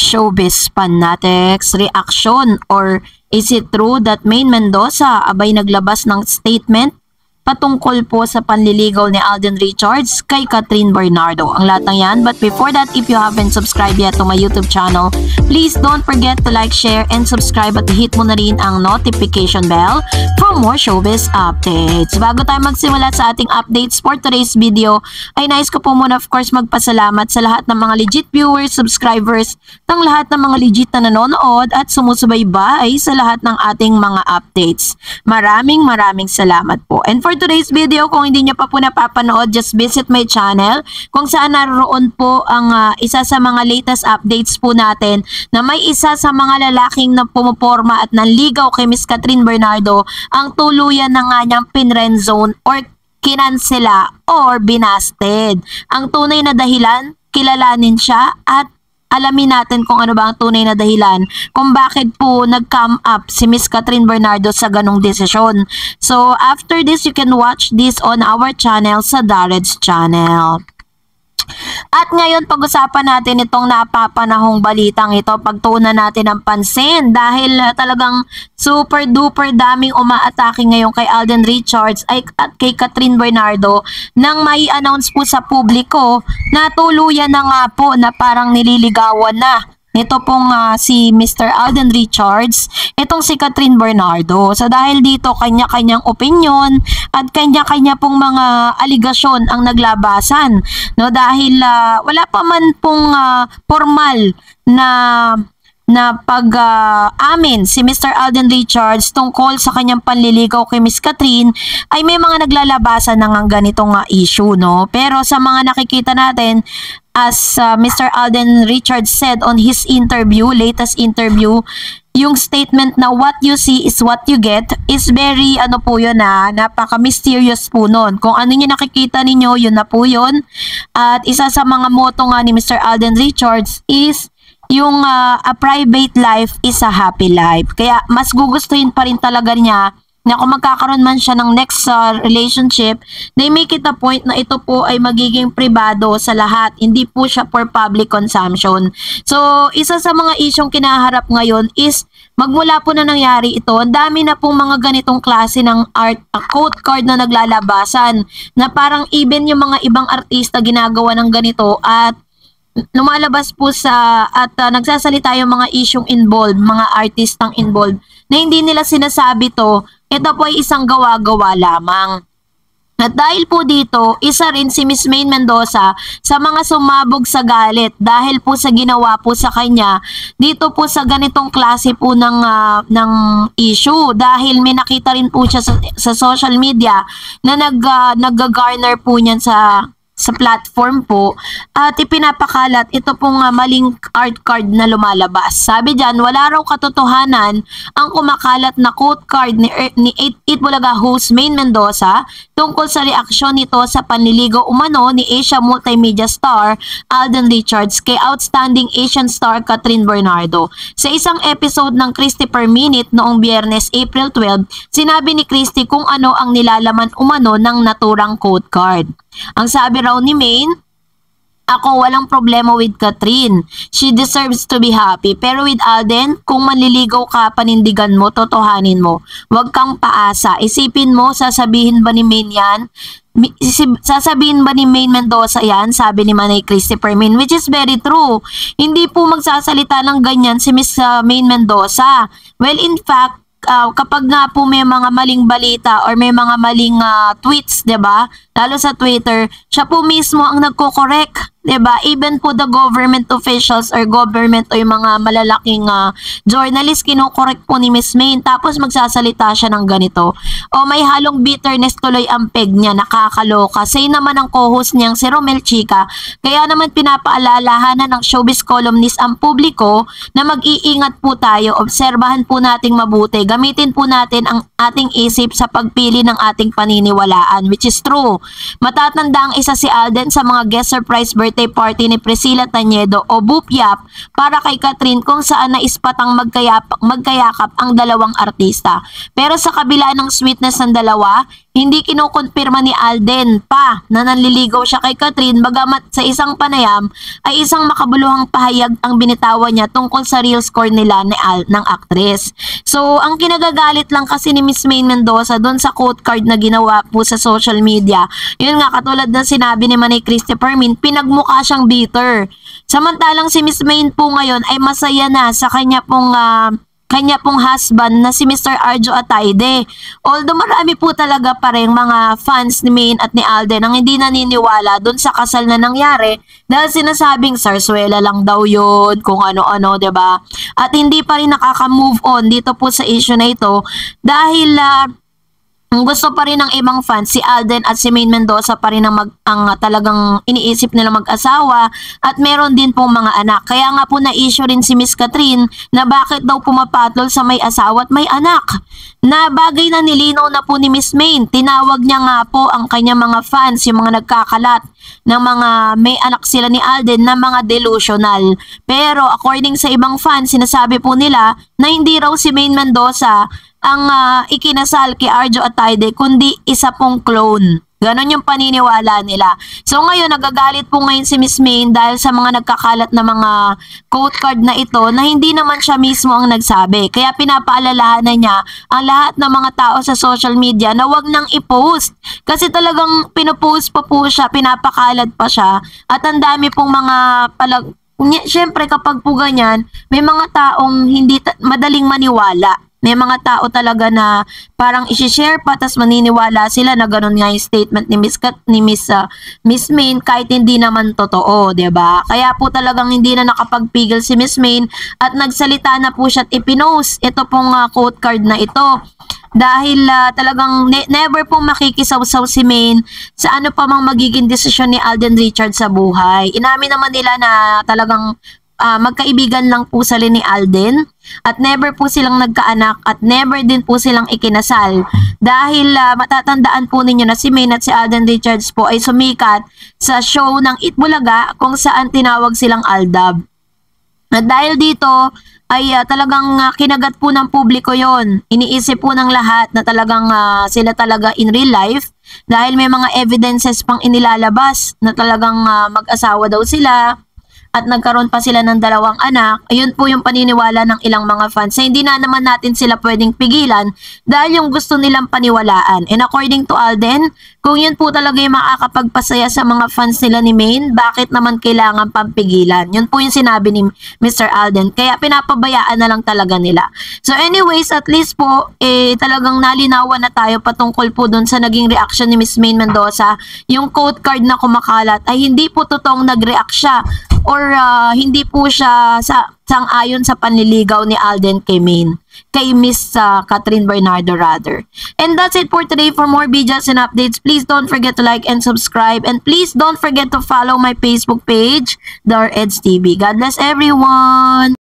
Showbiz Fanatics reaction, or is it true that Maine Mendoza abay naglabas ng statement patungkol po sa panliligaw ni Alden Richards kay Kathryn Bernardo? Ang lahat ng yan. But before that, if you haven't subscribed yet to my YouTube channel, please don't forget to like, share, and subscribe at hit mo na rin ang notification bell for more showbiz updates. Bago tayo magsimula sa ating updates for today's video, ay nais ko po muna of course magpasalamat sa lahat ng mga legit viewers, subscribers, ng lahat ng mga legit na nanonood at sumusubaybay sa lahat ng ating mga updates. Maraming salamat po. And for today's video, kung hindi nyo pa po napapanood, just visit my channel kung saan naroon po ang isa sa mga latest updates po natin na may isa sa mga lalaking na pumuporma at nanligaw kay Miss Kathryn Bernardo ang tuluyan na nga niyang pinrenzone or kinansela or binasted. Ang tunay na dahilan, kilalanin siya at alamin natin kung ano ba ang tunay na dahilan kung bakit po nag-come up si Miss Kathryn Bernardo sa ganong desisyon. So, after this, you can watch this on our channel sa Darred's channel. At ngayon, pag-usapan natin itong napapanahong balitang ito. Pagtuunan natin ang pansin dahil talagang super duper daming umaatake ngayon kay Alden Richards at kay Kathryn Bernardo nang may announce po sa publiko na tuluyan na nga po na parang nililigawan na nito pong si Mr. Alden Richards, itong si Kathryn Bernardo. So dahil dito kanya-kanyang opinion at kanya-kanya pong mga aligasyon ang naglabasan, no, dahil wala pa man pong formal na pag-amin si Mr. Alden Richards tungkol sa kanyang panliligaw kay Miss Kathryn, ay may mga naglalabasan ng ganitong issue, no? Pero sa mga nakikita natin, as Mr. Alden Richards said on his latest interview, yung statement na what you see is what you get is very po yun, napaka-mysterious po nun. Kung ano yung nakikita ninyo, yun na po yun. At isa sa mga motto nga ni Mr. Alden Richards is yung a private life is a happy life. Kaya mas gugustuhin pa rin talaga niya na kung magkakaroon man siya ng next relationship, they make it a point na ito po ay magiging pribado sa lahat. Hindi po siya for public consumption. So, isa sa mga isyong kinaharap ngayon is magmula po na nangyari ito, ang dami na pong mga ganitong klase ng quote card na naglalabasan na parang even yung mga ibang artista ginagawa ng ganito at lumalabas po at nagsasalita yung mga isyong involved, mga artistang involved na hindi nila sinasabi to, ito po ay isang gawa-gawa lamang. At dahil po dito, isa rin si Miss Maine Mendoza sa mga sumabog sa galit dahil po sa ginawa po sa kanya dito po sa ganitong klase po ng issue, dahil may nakita rin po siya sa social media na nag-garner po niyan sa platform po at ipinapakalat ito pong maling art card na lumalabas. Sabi dyan, wala raw katotohanan ang kumakalat na quote card ni Itbulaga host Maine Mendoza tungkol sa reaksyon nito sa panliligaw umano ni Asia multimedia star Alden Richards kay outstanding Asian star Kathryn Bernardo. Sa isang episode ng Christy Per Minute noong Biyernes, April 12, sinabi ni Christy kung ano ang nilalaman umano ng naturang quote card. Ang sabi raw ni Maine, ako walang problema with Kathryn. She deserves to be happy. Pero with Alden, kung manliligaw ka, panindigan mo, totohanin mo. Huwag kang paasa. Isipin mo, sasabihin ba ni Maine yan? Sasabihin ba ni Maine Mendoza yan? Sabi ni Manay Christopher Maine, which is very true. Hindi po magsasalita ng ganyan si Miss Maine Mendoza. Well, in fact, kapag nga po may mga maling balita or may mga maling tweets, 'di ba? Lalo sa Twitter, siya po mismo ang nagko-correct, 'di ba? Even po the government officials or government o yung mga malalaking journalist, kino-correct po ni Miss Maine, tapos magsasalita siya ng ganito. O may halong bitterness tuloy ang peg niya, nakakaloka. Say naman ang co-host niyang si Romel Chica, kaya naman pinapaalalahanan ng showbiz columnist ang publiko na mag-iingat po tayo, obserbahan po nating mabuti, gamitin po natin ang ating isip sa pagpili ng ating paniniwalaan, which is true. Matatanda ang isa si Alden sa mga guest surprise birthday party ni Priscilla Tañedo o Bupyap para kay Kathryn, kung saan naispatang magkayakap ang dalawang artista. Pero sa kabila ng sweetness ng dalawa, hindi kinukumpirma ni Alden pa na nanliligaw siya kay Catherine, bagamat sa isang panayam ay isang makabuluhang pahayag ang binitawan niya tungkol sa real score nila ng actress. So, ang kinagagalit lang kasi ni Miss Maine Mendoza doon sa quote card na ginawa po sa social media, yun nga, katulad ng sinabi ni Manay Christopher Min, pinagmukha siyang bitter. Samantalang si Miss Maine po ngayon ay masaya na sa kanya pong husband na si Mr. Arjo Ataide. Although marami po talaga pa rin mga fans ni Maine at ni Alden ang hindi naniniwala dun sa kasal na nangyari dahil sinasabing sarswela lang daw yun, kung ano-ano, 'di ba? At hindi pa rin nakaka-move on dito po sa issue na ito dahil ang gusto pa rin ng ibang fans, si Alden at si Maine Mendoza pa rin ang talagang iniisip nila mag-asawa at meron din pong mga anak. Kaya nga po na-issue rin si Miss Catherine na bakit daw pumapatol sa may asawa at may anak. Na bagay na nilinaw na po ni Miss Maine. Tinawag niya nga po ang kanyang mga fans, yung mga nagkakalat ng mga may anak sila ni Alden na mga delusional. Pero according sa ibang fans, sinasabi po nila na hindi raw si Maine Mendoza ang ikinasal kay Arjo Ataide kundi isa pong clone. Ganon yung paniniwala nila. So ngayon, nagagalit po ngayon si Miss Maine dahil sa mga nagkakalat na mga quote card na ito na hindi naman siya mismo ang nagsabi. Kaya pinapaalalahanan niya ang lahat ng mga tao sa social media na wag nang i-post. Kasi talagang pinopost pa po siya, pinapakalat pa siya. At ang dami pong mga Siyempre kapag po ganyan, may mga taong hindi madaling maniwala. May mga tao talaga na parang isi-share pa tas maniniwala sila na ganun nga yung statement ni Miss Maine kahit hindi naman totoo, 'di ba? Kaya po talagang hindi na nakapagpigil si Miss Maine at nagsalita na po siya at ipinost ito pong quote card na ito. Dahil talagang never pong makikisawsaw si Maine sa ano pa mang magiging desisyon ni Alden Richards sa buhay. Inamin naman nila na talagang magkaibigan lang po sila ni Alden at never po silang nagkaanak at never din po silang ikinasal dahil matatandaan po ninyo na si Maine at si Alden Richards po ay sumikat sa show ng Itbulaga kung saan tinawag silang Aldab. At dahil dito ay talagang kinagat po ng publiko yon. Iniisip po ng lahat na talagang sila talaga in real life dahil may mga evidences pang inilalabas na talagang mag-asawa daw sila at nagkaroon pa sila ng 2 anak. Ayun po yung paniniwala ng ilang mga fans. So, hindi na naman natin sila pwedeng pigilan dahil yung gusto nilang paniwalaan. And according to Alden, kung yun po talaga yung makakapagpasaya sa mga fans nila ni Maine, bakit naman kailangan pampigilan? Yun po yung sinabi ni Mr. Alden. Kaya pinapabayaan na lang talaga nila. So anyways, at least po, talagang nalinawan na tayo patungkol po dun sa naging reaction ni Miss Maine Mendoza. Yung quote card na kumakalat ay hindi po totoong nag-react siya or hindi po siya sang-ayon sa panliligaw ni Alden kay Maine, kay Miss Catherine Bernardo rather. And that's it for today. For more videos and updates, please don't forget to like and subscribe, and please don't forget to follow my Facebook page, Dar Eds TV. God bless everyone!